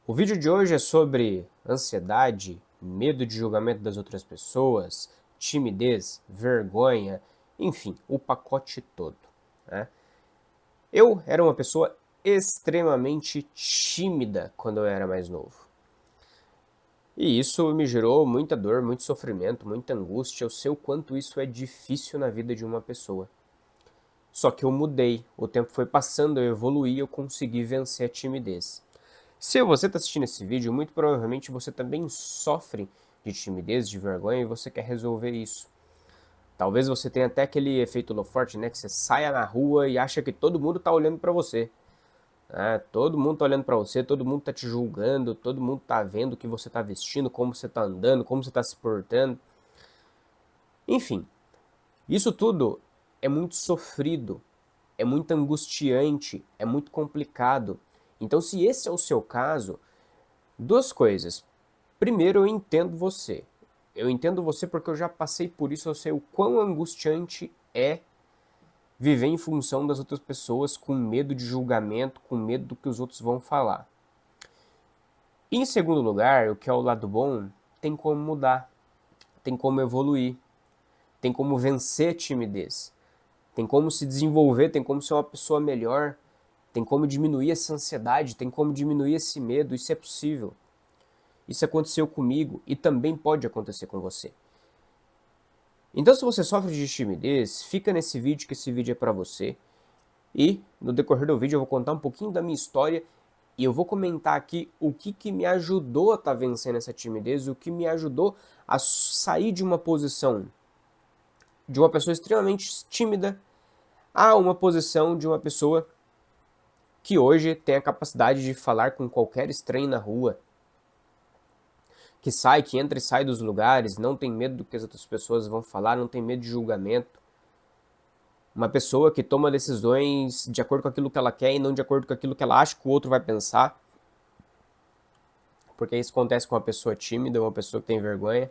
O vídeo de hoje é sobre ansiedade, medo de julgamento das outras pessoas, timidez, vergonha, enfim, o pacote todo, né? Eu era uma pessoa extremamente tímida quando eu era mais novo. E isso me gerou muita dor, muito sofrimento, muita angústia. Eu sei o quanto isso é difícil na vida de uma pessoa. Só que eu mudei, o tempo foi passando, eu evoluí, eu consegui vencer a timidez. Se você está assistindo esse vídeo, muito provavelmente você também sofre de timidez, de vergonha e você quer resolver isso. Talvez você tenha até aquele efeito Lefort, né? Que você saia na rua e acha que todo mundo está olhando para você. Todo mundo está olhando para você, todo mundo está te julgando, todo mundo está vendo o que você está vestindo, como você está andando, como você está se portando. Enfim, isso tudo é muito sofrido, é muito angustiante, é muito complicado. Então, se esse é o seu caso, duas coisas. Primeiro, eu entendo você. Eu entendo você porque eu já passei por isso, eu sei o quão angustiante é viver em função das outras pessoas, com medo de julgamento, com medo do que os outros vão falar. E em segundo lugar, o que é o lado bom, tem como mudar, tem como evoluir, tem como vencer a timidez, tem como se desenvolver, tem como ser uma pessoa melhor, tem como diminuir essa ansiedade, tem como diminuir esse medo, isso é possível. Isso aconteceu comigo e também pode acontecer com você. Então, se você sofre de timidez, fica nesse vídeo, que esse vídeo é para você. E no decorrer do vídeo eu vou contar um pouquinho da minha história e eu vou comentar aqui o que me ajudou a estar vencendo essa timidez, o que me ajudou a sair de uma posição de uma pessoa extremamente tímida a uma posição de uma pessoa que hoje tem a capacidade de falar com qualquer estranho na rua, que sai, que entra e sai dos lugares, não tem medo do que as outras pessoas vão falar, não tem medo de julgamento. Uma pessoa que toma decisões de acordo com aquilo que ela quer e não de acordo com aquilo que ela acha que o outro vai pensar. Porque isso acontece com uma pessoa tímida, uma pessoa que tem vergonha.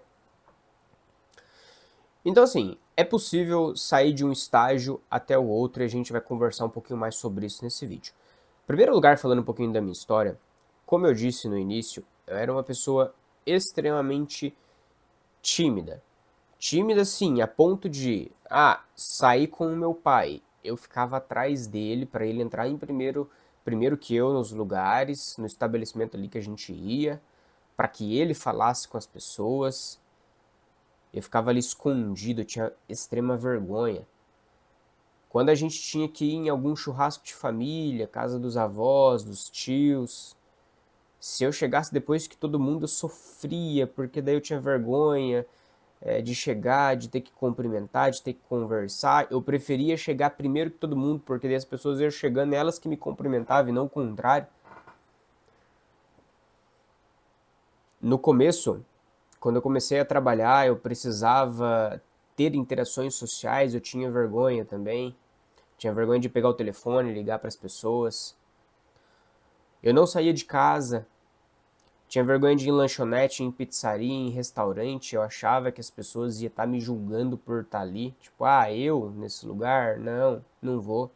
Então, assim, é possível sair de um estágio até o outro e a gente vai conversar um pouquinho mais sobre isso nesse vídeo. Em primeiro lugar, falando um pouquinho da minha história, como eu disse no início, eu era uma pessoa extremamente tímida. Tímida, sim, a ponto de, sair com o meu pai. Eu ficava atrás dele para ele entrar em primeiro que eu nos lugares, no estabelecimento ali que a gente ia, para que ele falasse com as pessoas. Eu ficava ali escondido, eu tinha extrema vergonha. Quando a gente tinha que ir em algum churrasco de família, casa dos avós, dos tios, se eu chegasse depois que todo mundo, eu sofria, porque daí eu tinha vergonha de chegar, de ter que cumprimentar, de ter que conversar. Eu preferia chegar primeiro que todo mundo, porque daí as pessoas iam chegando, elas que me cumprimentavam e não o contrário. No começo, quando eu comecei a trabalhar, eu precisava ter interações sociais, eu tinha vergonha também. Tinha vergonha de pegar o telefone e ligar para as pessoas. Eu não saía de casa. Tinha vergonha de ir em lanchonete, em pizzaria, em restaurante. Eu achava que as pessoas iam estar me julgando por estar ali. Tipo, eu nesse lugar? Não, não vou.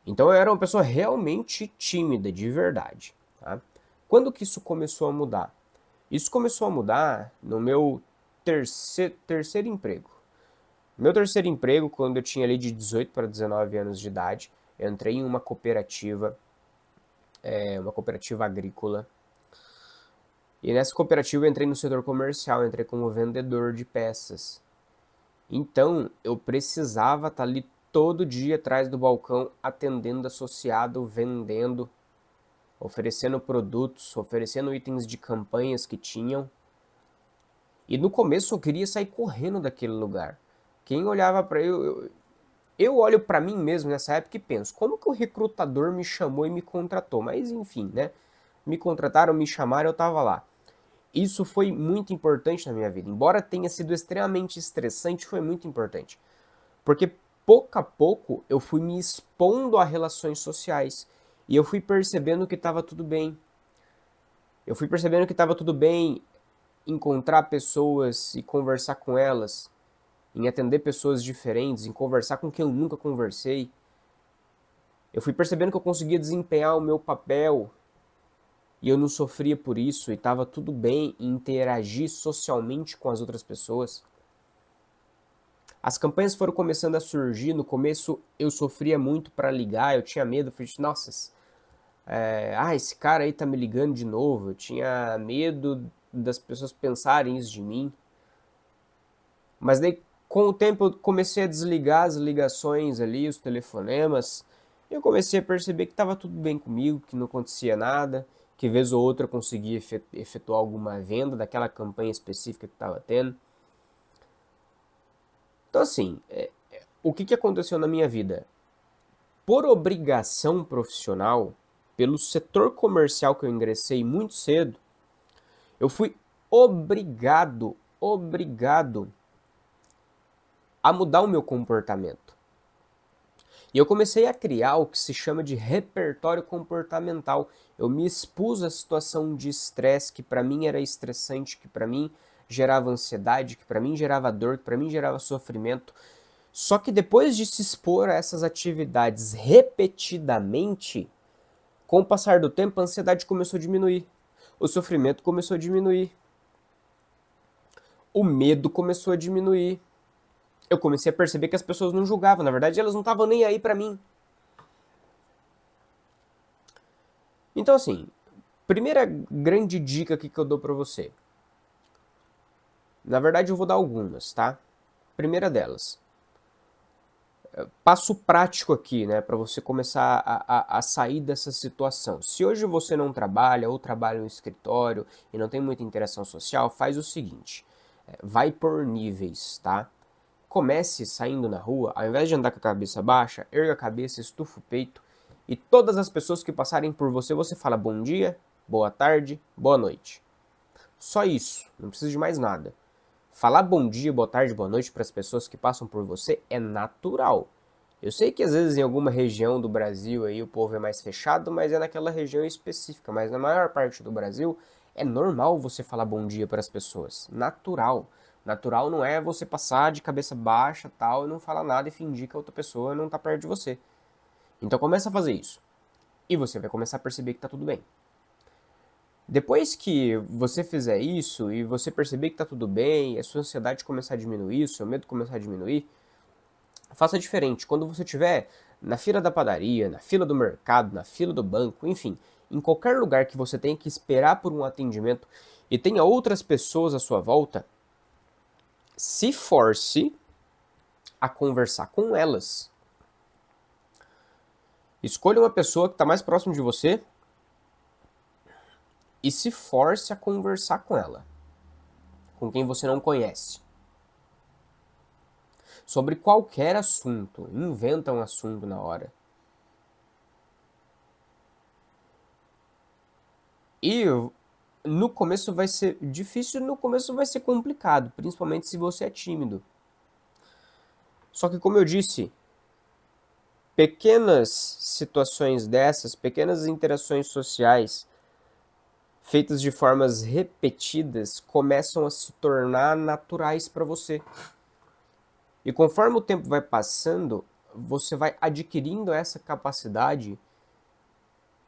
Então eu era uma pessoa realmente tímida, de verdade. Tá? Quando que isso começou a mudar? Isso começou a mudar no meu terceiro emprego. Meu terceiro emprego, quando eu tinha ali de 18 para 19 anos de idade, eu entrei em uma cooperativa agrícola. E nessa cooperativa eu entrei no setor comercial, entrei como vendedor de peças. Então eu precisava estar ali todo dia atrás do balcão, atendendo associado, vendendo, oferecendo produtos, oferecendo itens de campanhas que tinham. E no começo eu queria sair correndo daquele lugar. Quem olhava para eu olho para mim mesmo nessa época e penso, como que o recrutador me chamou e me contratou? Mas enfim, né? Me contrataram, me chamaram, eu tava lá. Isso foi muito importante na minha vida. Embora tenha sido extremamente estressante, foi muito importante. Porque pouco a pouco eu fui me expondo a relações sociais. E eu fui percebendo que estava tudo bem. Eu fui percebendo que estava tudo bem encontrar pessoas e conversar com elas, em atender pessoas diferentes, em conversar com quem eu nunca conversei. Eu fui percebendo que eu conseguia desempenhar o meu papel e eu não sofria por isso e estava tudo bem em interagir socialmente com as outras pessoas. As campanhas foram começando a surgir, no começo eu sofria muito para ligar, eu tinha medo, eu falei, nossa, esse cara aí tá me ligando de novo, eu tinha medo das pessoas pensarem isso de mim. Mas daí, com o tempo, eu comecei a desligar as ligações ali, os telefonemas, e eu comecei a perceber que estava tudo bem comigo, que não acontecia nada, que vez ou outra eu conseguia efetuar alguma venda daquela campanha específica que estava tendo. Então, assim, o que aconteceu na minha vida? Por obrigação profissional, pelo setor comercial que eu ingressei muito cedo, eu fui obrigado a mudar o meu comportamento. E eu comecei a criar o que se chama de repertório comportamental. Eu me expus à situação de estresse que para mim era estressante, que para mim gerava ansiedade, que para mim gerava dor, que para mim gerava sofrimento. Só que depois de se expor a essas atividades repetidamente, com o passar do tempo, a ansiedade começou a diminuir. O sofrimento começou a diminuir. O medo começou a diminuir. Eu comecei a perceber que as pessoas não julgavam. Na verdade, elas não estavam nem aí pra mim. Então, assim, primeira grande dica aqui que eu dou pra você. Na verdade, eu vou dar algumas, tá? Primeira delas. Passo prático aqui, né? Pra você começar a sair dessa situação. Se hoje você não trabalha ou trabalha no escritório e não tem muita interação social, faz o seguinte. Vai por níveis, tá? Comece saindo na rua, ao invés de andar com a cabeça baixa, erga a cabeça, estufa o peito e todas as pessoas que passarem por você, você fala bom dia, boa tarde, boa noite. Só isso, não precisa de mais nada. Falar bom dia, boa tarde, boa noite para as pessoas que passam por você é natural. Eu sei que às vezes em alguma região do Brasil aí o povo é mais fechado, mas é naquela região específica. Mas na maior parte do Brasil é normal você falar bom dia para as pessoas. Natural. Natural não é você passar de cabeça baixa tal e não falar nada e fingir que a outra pessoa não está perto de você. Então começa a fazer isso. E você vai começar a perceber que está tudo bem. Depois que você fizer isso e você perceber que está tudo bem, a sua ansiedade começar a diminuir, o seu medo começar a diminuir, faça diferente. Quando você estiver na fila da padaria, na fila do mercado, na fila do banco, enfim, em qualquer lugar que você tenha que esperar por um atendimento e tenha outras pessoas à sua volta, se force a conversar com elas. Escolha uma pessoa que está mais próximo de você e se force a conversar com ela, com quem você não conhece. Sobre qualquer assunto, inventa um assunto na hora. E no começo vai ser difícil, no começo vai ser complicado, principalmente se você é tímido. Só que como eu disse, pequenas situações dessas, pequenas interações sociais, feitas de formas repetidas, começam a se tornar naturais para você. E conforme o tempo vai passando, você vai adquirindo essa capacidade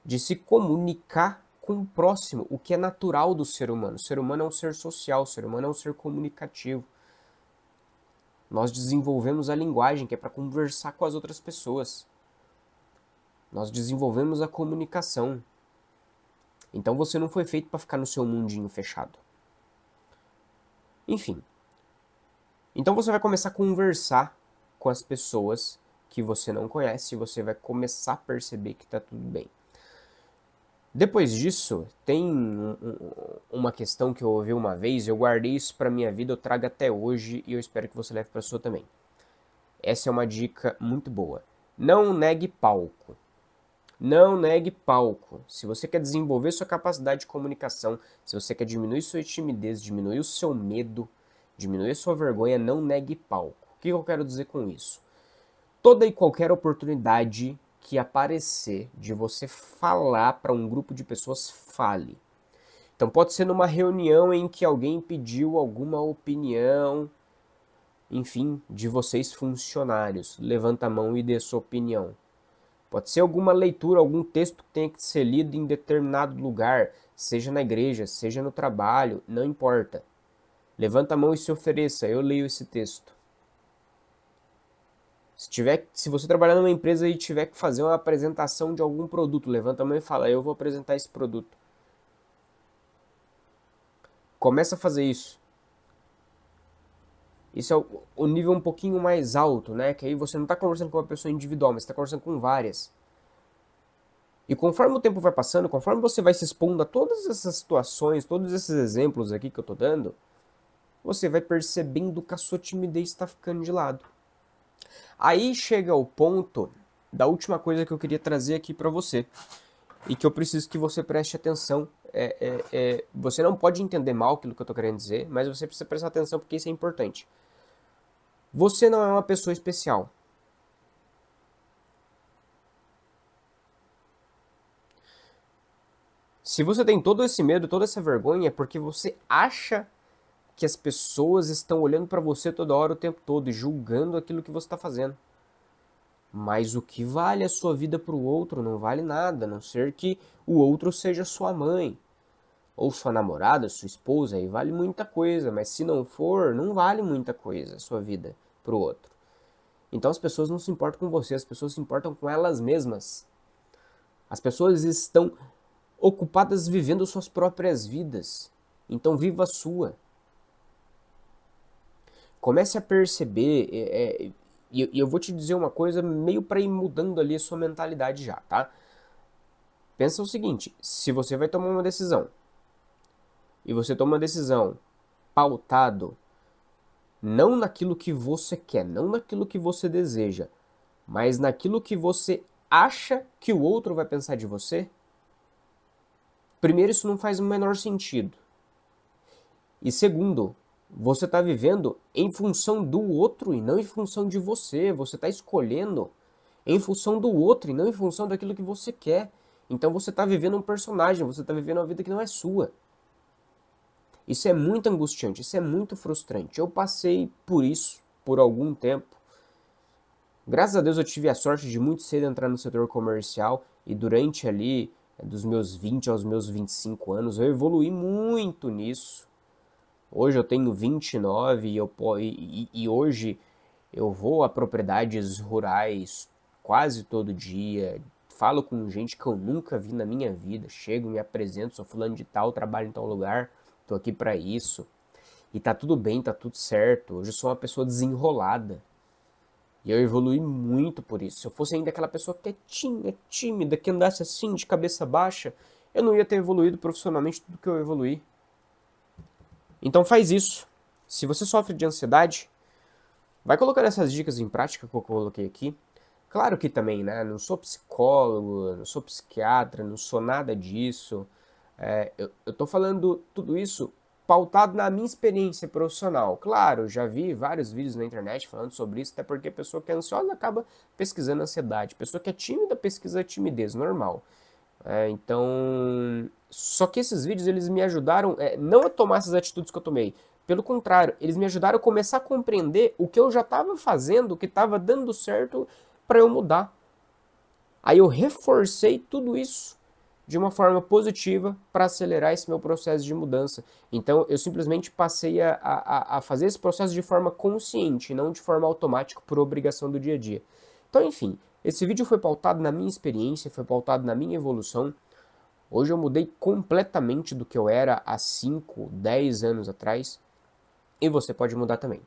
de se comunicar com o próximo, o que é natural do ser humano. O ser humano é um ser social, o ser humano é um ser comunicativo. Nós desenvolvemos a linguagem, que é para conversar com as outras pessoas. Nós desenvolvemos a comunicação. Então você não foi feito para ficar no seu mundinho fechado. Enfim. Então você vai começar a conversar com as pessoas que você não conhece e você vai começar a perceber que está tudo bem. Depois disso, tem uma questão que eu ouvi uma vez, eu guardei isso para minha vida, eu trago até hoje e eu espero que você leve para a sua também. Essa é uma dica muito boa. Não negue palco. Não negue palco. Se você quer desenvolver sua capacidade de comunicação, se você quer diminuir sua timidez, diminuir o seu medo, diminuir sua vergonha, não negue palco. O que eu quero dizer com isso? Toda e qualquer oportunidade que aparecer de você falar para um grupo de pessoas, fale. Então pode ser numa reunião em que alguém pediu alguma opinião, enfim, de vocês funcionários. Levanta a mão e dê sua opinião. Pode ser alguma leitura, algum texto que tenha que ser lido em determinado lugar, seja na igreja, seja no trabalho, não importa. Levanta a mão e se ofereça, eu leio esse texto. Se você trabalhar numa empresa e tiver que fazer uma apresentação de algum produto, levanta a mão e fala, eu vou apresentar esse produto. Começa a fazer isso. Isso é o nível um pouquinho mais alto, né? Que aí você não está conversando com uma pessoa individual, mas está conversando com várias. E conforme o tempo vai passando, conforme você vai se expondo a todas essas situações, todos esses exemplos aqui que eu estou dando, você vai percebendo que a sua timidez está ficando de lado. Aí chega o ponto da última coisa que eu queria trazer aqui para você. E que eu preciso que você preste atenção. Você não pode entender mal aquilo que eu estou querendo dizer, mas você precisa prestar atenção porque isso é importante. Você não é uma pessoa especial. Se você tem todo esse medo, toda essa vergonha, é porque você acha que as pessoas estão olhando para você toda hora, o tempo todo, e julgando aquilo que você está fazendo. Mas o que vale a sua vida para o outro não vale nada, a não ser que o outro seja sua mãe, ou sua namorada, sua esposa, aí vale muita coisa, mas se não for, não vale muita coisa a sua vida para o outro. Então as pessoas não se importam com você, as pessoas se importam com elas mesmas. As pessoas estão ocupadas vivendo suas próprias vidas, então viva a sua. Comece a perceber, e eu vou te dizer uma coisa meio para ir mudando ali a sua mentalidade já, tá? Pensa o seguinte, se você vai tomar uma decisão, e você toma uma decisão pautado não naquilo que você quer, não naquilo que você deseja, mas naquilo que você acha que o outro vai pensar de você, primeiro, isso não faz o menor sentido. E segundo, você está vivendo em função do outro e não em função de você. Você está escolhendo em função do outro e não em função daquilo que você quer. Então você está vivendo um personagem, você está vivendo uma vida que não é sua. Isso é muito angustiante, isso é muito frustrante. Eu passei por isso por algum tempo. Graças a Deus eu tive a sorte de muito cedo entrar no setor comercial e durante ali, dos meus 20 aos meus 25 anos, eu evoluí muito nisso. Hoje eu tenho 29 e hoje eu vou a propriedades rurais quase todo dia, falo com gente que eu nunca vi na minha vida, chego, me apresento, sou fulano de tal, trabalho em tal lugar, tô aqui para isso. E tá tudo bem, tá tudo certo. Hoje eu sou uma pessoa desenrolada. E eu evolui muito por isso. Se eu fosse ainda aquela pessoa quietinha, tímida, que andasse assim, de cabeça baixa, eu não ia ter evoluído profissionalmente tudo que eu evoluí. Então faz isso. Se você sofre de ansiedade, vai colocando essas dicas em prática que eu coloquei aqui. Claro que também, né? Não sou psicólogo, não sou psiquiatra, não sou nada disso. Eu tô falando tudo isso pautado na minha experiência profissional. Claro, já vi vários vídeos na internet falando sobre isso, até porque a pessoa que é ansiosa acaba pesquisando ansiedade. A pessoa que é tímida pesquisa timidez, normal. Então, só que esses vídeos eles me ajudaram não a tomar essas atitudes que eu tomei. Pelo contrário, eles me ajudaram a começar a compreender o que eu já estava fazendo, o que estava dando certo para eu mudar. Aí eu reforcei tudo isso de uma forma positiva para acelerar esse meu processo de mudança. Então eu simplesmente passei a fazer esse processo de forma consciente, não de forma automática por obrigação do dia a dia. Então, enfim, esse vídeo foi pautado na minha experiência, foi pautado na minha evolução. Hoje eu mudei completamente do que eu era há 5, 10 anos atrás. E você pode mudar também.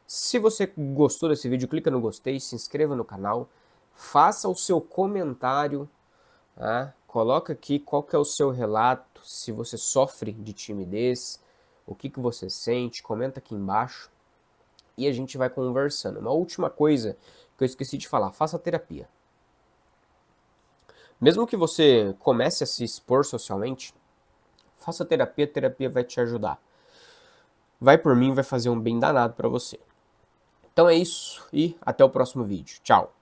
Se você gostou desse vídeo, clica no gostei, se inscreva no canal, faça o seu comentário, tá? Coloca aqui qual que é o seu relato, se você sofre de timidez, o que você sente, comenta aqui embaixo e a gente vai conversando. Uma última coisa que eu esqueci de falar, faça terapia. Mesmo que você comece a se expor socialmente, faça terapia, a terapia vai te ajudar. Vai por mim, vai fazer um bem danado para você. Então é isso e até o próximo vídeo. Tchau!